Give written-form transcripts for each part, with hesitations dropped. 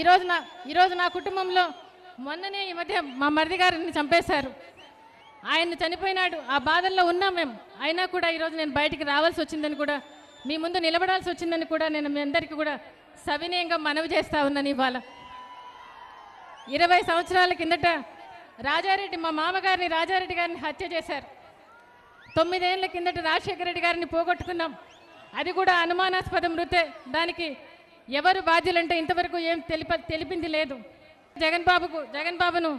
ఈరోజు నా ఈరోజు నా కుటుంబంలో మొన్ననే ఈ మధ్య మా మరిది గారిని చంపేశారు. ఆయన చనిపోయినాడు. ఆ బాధల్లో ఉన్నాం మేము. అయినా కూడా ఈరోజు నేను బయటికి రావాల్సి వచ్చిందని కూడా, మీ ముందు నిలబడాల్సి వచ్చిందని కూడా నేను మీ అందరికీ కూడా సవినయంగా మనవి చేస్తూ ఉన్నాను. ఇవాళ 20 సంవత్సరాల కిందట రాజారెడ్డి, మా మామగారిని రాజారెడ్డి గారిని హత్య చేశారు. 9 ఏళ్ల కిందట రాజశేఖర రెడ్డి గారిని పోగొట్టుకున్నాం. అది కూడా అనుమానాస్పద మృతే. దానికి ఎవరు బాధ్యులంటే ఇంతవరకు ఏం తెలిపింది లేదు. జగన్ బాబును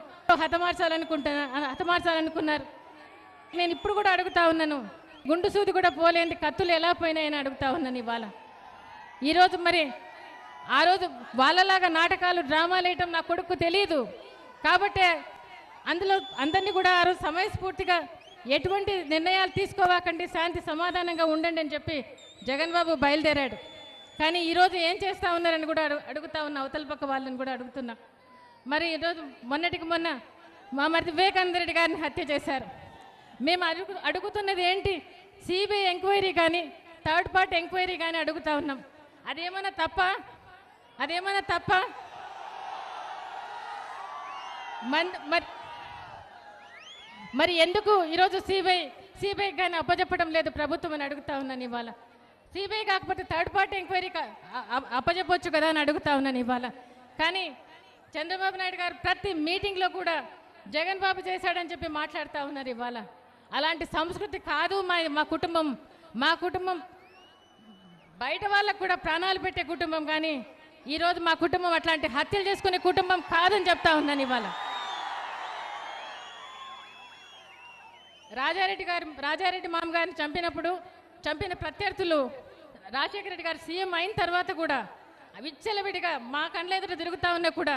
హతమార్చాలనుకున్నారు. నేను ఇప్పుడు కూడా అడుగుతా ఉన్నాను, గుండు సూది కూడా పోలేంది కత్తులు ఎలా పోయినాయని అడుగుతా ఉన్నాను. ఇవాళ ఈరోజు మరి ఆ రోజు వాళ్ళలాగా నాటకాలు డ్రామాలు వేయటం నా కొడుకు తెలియదు కాబట్టి అందులో అందరినీ కూడా ఆ రోజు సమయస్ఫూర్తిగా ఎటువంటి నిర్ణయాలు తీసుకోవాకండి, శాంతి సమాధానంగా ఉండండి అని చెప్పి జగన్ బాబు బయలుదేరాడు. కానీ ఈరోజు ఏం చేస్తూ ఉన్నారని కూడా అడుగుతా ఉన్నా, అవతల పక్క వాళ్ళని కూడా అడుగుతున్నా. మరి ఈరోజు మొన్నటికి మొన్న మా మరిది వివేకానంద రెడ్డి గారిని హత్య చేశారు. మేము అడుగుతున్నది ఏంటి? సిబిఐ ఎంక్వైరీ కానీ థర్డ్ పార్టీ ఎంక్వైరీ కానీ అడుగుతా ఉన్నాం. అదేమన్నా తప్ప మరి ఎందుకు ఈరోజు సిబిఐ కానీ అప్పచెప్పడం లేదు ప్రభుత్వం అని అడుగుతా ఉన్నాను. ఇవాళ సిబిఐ కాకపోతే థర్డ్ పార్టీ ఎంక్వైరీ అప్పచెప్పొచ్చు కదా అని అడుగుతా ఉన్నాను. ఇవాళ కానీ చంద్రబాబు నాయుడు గారు ప్రతి మీటింగ్లో కూడా జగన్ బాబు చేశాడని చెప్పి మాట్లాడుతూ ఉన్నారు. ఇవాళ అలాంటి సంస్కృతి కాదు మా కుటుంబం బయట వాళ్ళకు కూడా ప్రాణాలు పెట్టే కుటుంబం. కానీ ఈరోజు మా కుటుంబం అట్లాంటి హత్యలు చేసుకునే కుటుంబం కాదని చెప్తా ఉన్నాను. ఇవాళ రాజారెడ్డి మామగారిని చంపిన ప్రత్యర్థులు రాజశేఖర రెడ్డి గారు సీఎం అయిన తర్వాత కూడా విచ్చలవిడిగా మా కండ్ల ఎదుట తిరుగుతా ఉన్నా కూడా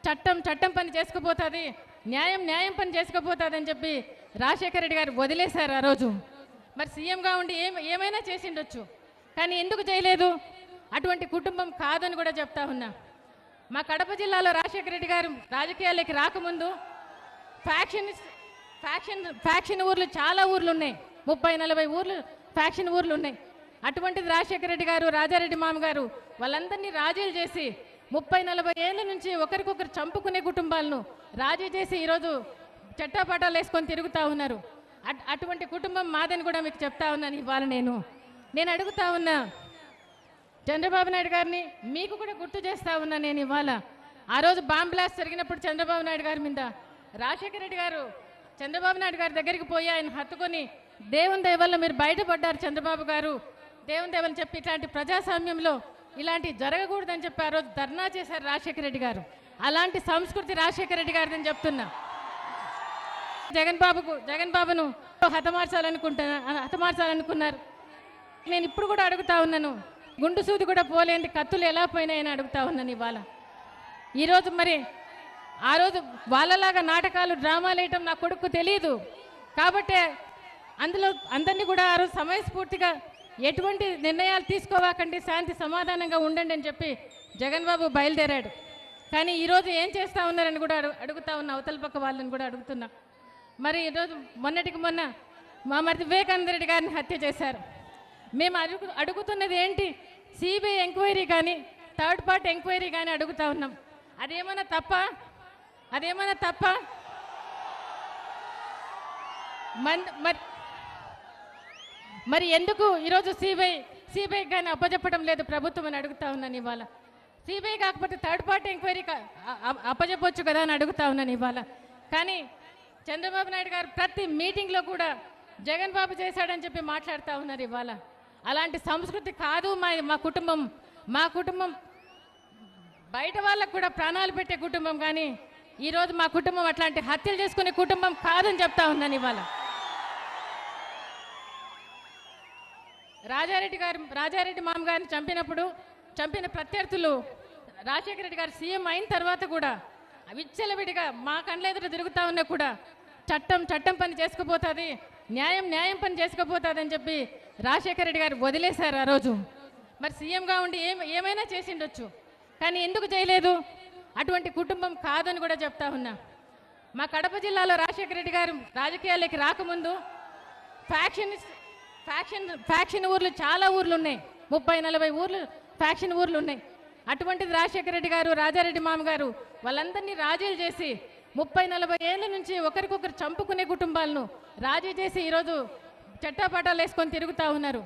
చట్టం పని చేసుకుపోతుంది, న్యాయం పని చేసుకుపోతుంది అని చెప్పి రాజశేఖర రెడ్డి గారు వదిలేశారు ఆ రోజు. మరి సీఎంగా ఉండి ఏమైనా చేసిండొచ్చు, కానీ ఎందుకు చేయలేదు? అటువంటి కుటుంబం కాదని కూడా చెప్తా ఉన్నా. మా కడప జిల్లాలో రాజశేఖర రెడ్డి గారు రాజకీయాల్లోకి రాకముందు ఫ్యాక్షన్ ఊర్లు చాలా ఊర్లు ఉన్నాయి, 30-40 ఊర్లు ఫ్యాక్షన్ ఊర్లు ఉన్నాయి. అటువంటిది రాజశేఖర రెడ్డి గారు, రాజారెడ్డి మామగారు వాళ్ళందరినీ రాజీలు చేసి 30-40 ఏళ్ళ నుంచి ఒకరికొకరు చంపుకునే కుటుంబాలను రాజీ చేసి ఈరోజు చట్టాపటాలు వేసుకొని తిరుగుతూ ఉన్నారు. అటువంటి కుటుంబం మాదని కూడా మీకు చెప్తా ఉన్నాను. ఇవాళ నేను అడుగుతా ఉన్నా చంద్రబాబు నాయుడు గారిని, మీకు కూడా గుర్తు చేస్తా ఉన్నా. నేను ఇవాళ ఆ రోజు బాంబ్ బ్లాస్ట్ జరిగినప్పుడు చంద్రబాబు నాయుడు గారి మీద రాజశేఖర రెడ్డి గారు చంద్రబాబు నాయుడు గారి దగ్గరికి పోయి ఆయన హత్తుకొని దేవుని దయ వల్ల మీరు బయటపడ్డారు చంద్రబాబు గారు, దేవుని దయ వల్ల చెప్పి ఇట్లాంటి ప్రజాస్వామ్యంలో ఇలాంటి జరగకూడదని చెప్పి ఆ రోజు ధర్నా చేశారు రాజశేఖర రెడ్డి గారు. అలాంటి సంస్కృతి రాజశేఖర రెడ్డి గారిని చెప్తున్నా. జగన్ బాబును హతమార్చాలనుకున్నారు. నేను ఇప్పుడు కూడా అడుగుతా ఉన్నాను, గుండు సూది కూడా పోలేంది కత్తులు ఎలా పోయినాయని అడుగుతా ఉన్నాను. ఇవాళ ఈరోజు మరి ఆ రోజు వాళ్ళలాగా నాటకాలు డ్రామాలు వేయటం నా కొడుకు తెలియదు కాబట్టి అందులో అందరినీ కూడా ఆ రోజు సమయస్ఫూర్తిగా ఎటువంటి నిర్ణయాలు తీసుకోవాకండి, శాంతి సమాధానంగా ఉండండి అని చెప్పి జగన్ బాబు బయలుదేరాడు. కానీ ఈరోజు ఏం చేస్తూ ఉన్నారని కూడా అడుగుతా ఉన్నా, అవతల పక్క వాళ్ళని కూడా అడుగుతున్నా. మరి ఈరోజు మొన్నటికి మొన్న మా మరిది వివేకానంద రెడ్డి గారిని హత్య చేశారు. మేము అడుగుతున్నది ఏంటి? సిబిఐ ఎంక్వైరీ కానీ థర్డ్ పార్టీ ఎంక్వైరీ కానీ అడుగుతా ఉన్నాం. అదేమన్నా తప్ప మరి ఎందుకు ఈరోజు సిబిఐ కానీ అప్పచెప్పడం లేదు ప్రభుత్వం అని అడుగుతా ఉన్నాను. ఇవాళ సిబిఐ కాకపోతే థర్డ్ పార్టీ ఎంక్వైరీ అప్పచెప్పొచ్చు కదా అని అడుగుతా ఉన్నాను. ఇవాళ కానీ చంద్రబాబు నాయుడు గారు ప్రతి మీటింగ్లో కూడా జగన్ బాబు చేశాడని చెప్పి మాట్లాడుతూ ఉన్నారు. ఇవాళ అలాంటి సంస్కృతి కాదు మా కుటుంబం బయట వాళ్ళకు కూడా ప్రాణాలు పెట్టే కుటుంబం. కానీ ఈరోజు మా కుటుంబం అట్లాంటి హత్యలు చేసుకునే కుటుంబం కాదని చెప్తా ఉన్నాను. ఇవాళ రాజారెడ్డి మామగారిని చంపిన ప్రత్యర్థులు రాజశేఖర రెడ్డి గారు సీఎం అయిన తర్వాత కూడా విచ్చలవిడిగా మా కండ్ల ఎదుట తిరుగుతా ఉన్నా కూడా చట్టం పని చేసుకుపోతుంది, న్యాయం పని చేసుకుపోతుంది అని చెప్పి రాజశేఖర రెడ్డి గారు వదిలేశారు ఆ రోజు. మరి సీఎంగా ఉండి ఏమైనా చేసిండొచ్చు, కానీ ఎందుకు చేయలేదు? అటువంటి కుటుంబం కాదని కూడా చెప్తా ఉన్నా. మా కడప జిల్లాలో రాజశేఖర రెడ్డి గారు రాజకీయాల్లోకి రాకముందు ఫ్యాక్షన్ ఊర్లు చాలా ఊర్లు ఉన్నాయి, 30-40 ఊర్లు ఫ్యాక్షన్ ఊర్లు ఉన్నాయి. అటువంటిది రాజశేఖర రెడ్డి గారు, రాజారెడ్డి మామ గారు వాళ్ళందరినీ రాజీలు చేసి 30-40 ఏళ్ళ నుంచి ఒకరికొకరు చంపుకునే కుటుంబాలను రాజీ చేసి ఈరోజు చట్టాపటాలు వేసుకొని తిరుగుతూ ఉన్నారు.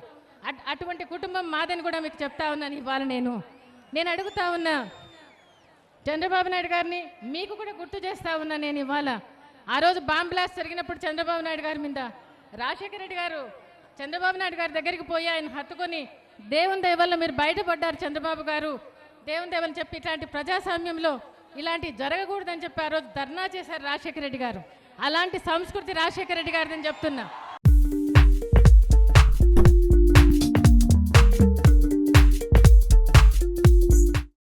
అటువంటి కుటుంబం మాదని కూడా మీకు చెప్తా ఉన్నాను. ఇవాళ నేను అడుగుతా ఉన్నా చంద్రబాబు నాయుడు గారిని, మీకు కూడా గుర్తు చేస్తా ఉన్నా నేను ఇవాళ. ఆ రోజు బాంబ్ బ్లాస్ట్ జరిగినప్పుడు చంద్రబాబు నాయుడు గారి మీద రాజశేఖర రెడ్డి గారు చంద్రబాబు నాయుడు గారి దగ్గరికి పోయి ఆయన హత్తుకొని దేవుని దయ వల్ల మీరు బయటపడ్డారు చంద్రబాబు గారు, దేవుని దయ వల్ల చెప్పి ఇట్లాంటి ప్రజాస్వామ్యంలో ఇలాంటి జరగకూడదని చెప్పి ఆ రోజు ధర్నా చేశారు రాజశేఖర రెడ్డి గారు. అలాంటి సంస్కృతి రాజశేఖర రెడ్డి గారిదని చెప్తున్నా.